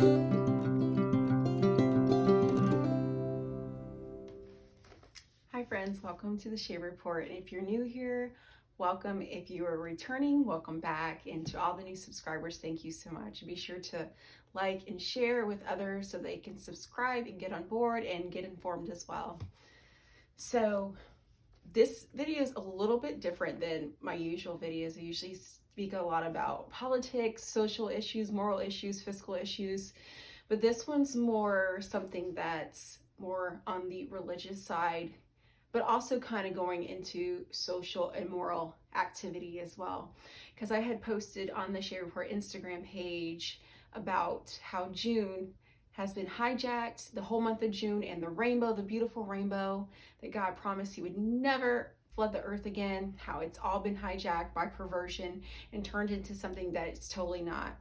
Hi friends, welcome to the Shae Report. And if you're new here, welcome. If you are returning, welcome back. And to all the new subscribers, thank you so much. Be sure to like and share with others so they can subscribe and get on board and get informed as well. So this video is a little bit different than my usual videos. I usually speak a lot about politics, social issues, moral issues, fiscal issues, but this one's more something that's more on the religious side, but also kind of going into social and moral activity as well. Because I had posted on the Shae Report Instagram page about how June has been hijacked, the whole month of June, and the rainbow, the beautiful rainbow that God promised he would never flood the earth again, how it's all been hijacked by perversion and turned into something that it's totally not.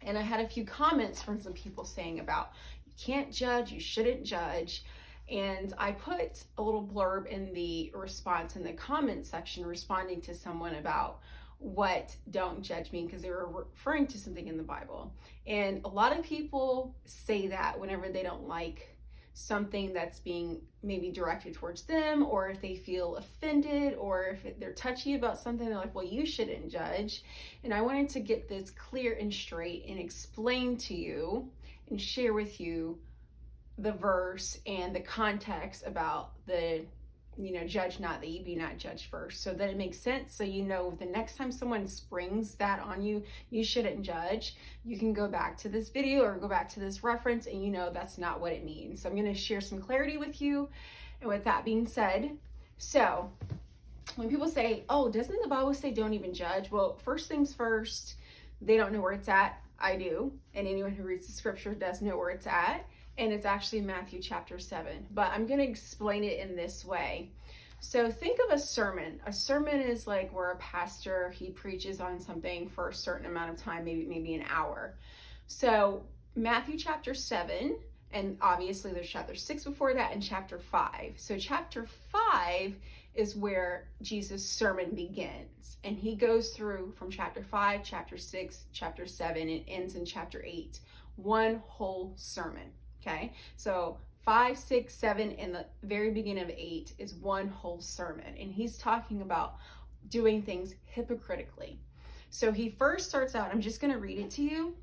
And I had a few comments from some people saying about, you can't judge, you shouldn't judge. And I put a little blurb in the response in the comment section responding to someone about what don't judge mean, because they were referring to something in the Bible. And a lot of people say that whenever they don't like something that's being maybe directed towards them, or if they feel offended, or if they're touchy about something, they're like, well, you shouldn't judge. And I wanted to get this clear and straight and explain to you and share with you the verse and the context about the, judge not that ye be not judged first, so that it makes sense. So the next time someone springs that on you, you shouldn't judge, you can go back to this video or go back to this reference and that's not what it means. So I'm going to share some clarity with you. And with that being said, so when people say, oh, doesn't the Bible say don't even judge? Well, first things first, they don't know where it's at. I do. And anyone who reads the scripture does know where it's at. And it's actually Matthew chapter 7. But I'm going to explain it in this way. So think of a sermon. A sermon is like where a pastor, he preaches on something for a certain amount of time, maybe an hour. So Matthew chapter 7, and obviously there's chapter 6 before that and chapter 5. So chapter 5 is where Jesus' sermon begins. And he goes through from chapter 5, chapter 6, chapter 7, and ends in chapter 8. One whole sermon. Okay, so 5, 6, 7, and the very beginning of 8 is one whole sermon. And he's talking about doing things hypocritically. So he first starts out, I'm just going to read it to you.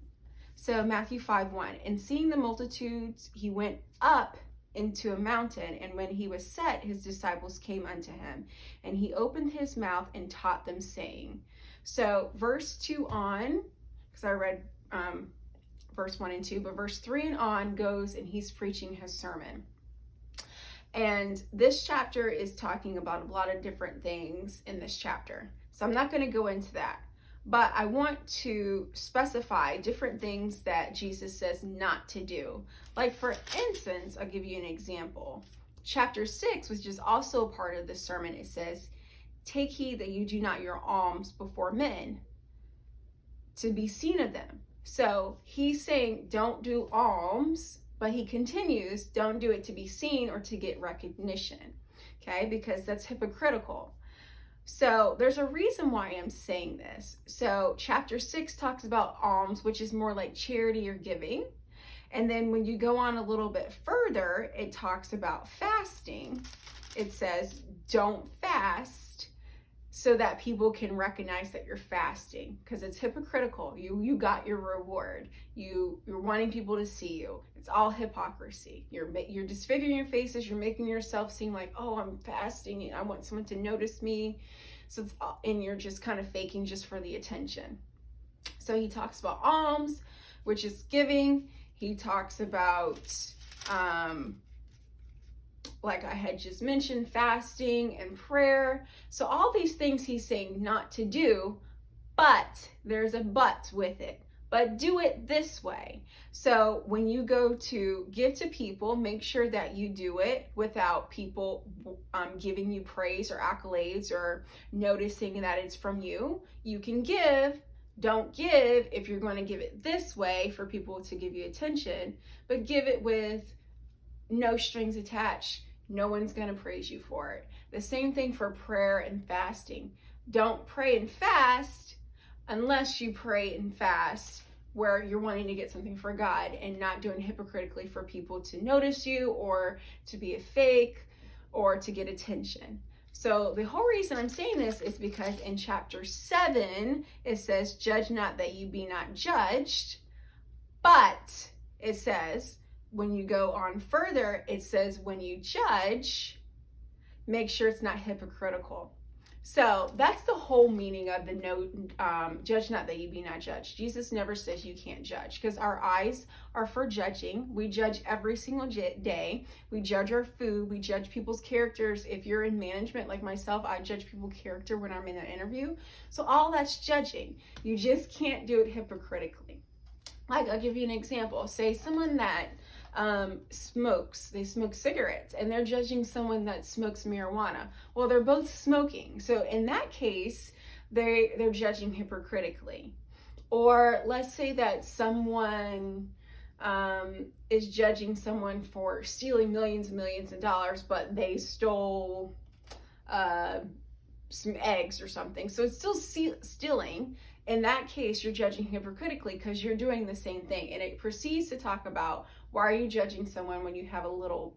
So Matthew 5:1, and seeing the multitudes, he went up into a mountain, and when he was set, his disciples came unto him, and he opened his mouth and taught them, saying. So verse 2 on, because I read verse 1 and 2, but verse 3 and on goes and he's preaching his sermon. And this chapter is talking about a lot of different things in this chapter. So I'm not going to go into that, but I want to specify different things that Jesus says not to do. Like for instance, I'll give you an example. Chapter 6, which is also a part of the sermon, it says, take heed that you do not your alms before men to be seen of them. So he's saying don't do alms, but he continues, don't do it to be seen or to get recognition, okay? Because that's hypocritical. So there's a reason why I'm saying this. So chapter 6 talks about alms, which is more like charity or giving. And then when you go on a little bit further, it talks about fasting. It says don't fast so that people can recognize that you're fasting, because it's hypocritical. You got your reward. You're wanting people to see you. It's all hypocrisy. You're disfiguring your faces. You're making yourself seem like, oh, I'm fasting. I want someone to notice me. So it's all, and you're just kind of faking just for the attention. So he talks about alms, which is giving. He talks about like I had just mentioned, fasting and prayer. So all these things he's saying not to do, but there's a but with it. But do it this way. So when you go to give to people, make sure that you do it without people giving you praise or accolades or noticing that it's from you. You can give. Don't give if you're going to give it this way for people to give you attention, but give it with no strings attached. No one's going to praise you for it. The same thing for prayer and fasting. Don't pray and fast unless you pray and fast where you're wanting to get something for God and not doing hypocritically for people to notice you or to be a fake or to get attention. So the whole reason I'm saying this is because in chapter 7, it says, judge not that you be not judged. But it says, when you go on further, it says, when you judge, make sure it's not hypocritical. So that's the whole meaning of the note, judge not that you be not judged. Jesus never says you can't judge, because our eyes are for judging. We judge every single day. We judge our food. We judge people's characters. If you're in management like myself, I judge people's character when I'm in an interview. So all that's judging. You just can't do it hypocritically. Like, I'll give you an example. Say someone that smokes, they smoke cigarettes, and they're judging someone that smokes marijuana. Well, they're both smoking. So in that case, they're judging hypocritically. Or let's say that someone is judging someone for stealing millions and millions of dollars, but they stole some eggs or something. So it's still stealing. In that case, you're judging hypocritically because you're doing the same thing. And it proceeds to talk about, why are you judging someone when you have a little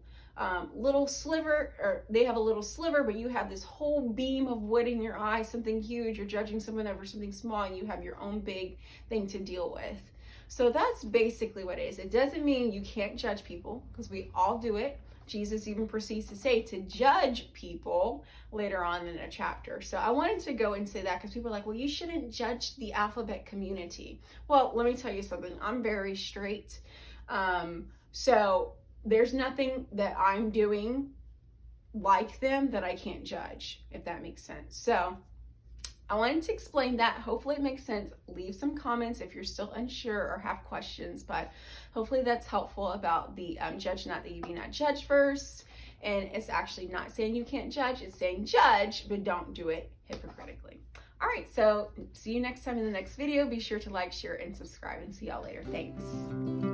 sliver, or they have a little sliver, but you have this whole beam of wood in your eye, something huge. You're judging someone over something small, and you have your own big thing to deal with. So that's basically what it is. It doesn't mean you can't judge people, because we all do it. Jesus even proceeds to say to judge people later on in a chapter. So I wanted to go and say that, because people are like, well, you shouldn't judge the alphabet community. Well, let me tell you something. I'm very straight. So there's nothing that I'm doing like them that I can't judge, if that makes sense. So I wanted to explain that. Hopefully it makes sense. Leave some comments if you're still unsure or have questions, but hopefully that's helpful about the judge not that you be not judged verse. And it's actually not saying you can't judge. It's saying judge, but don't do it hypocritically. All right, so see you next time in the next video. Be sure to like, share, and subscribe, and see y'all later. Thanks.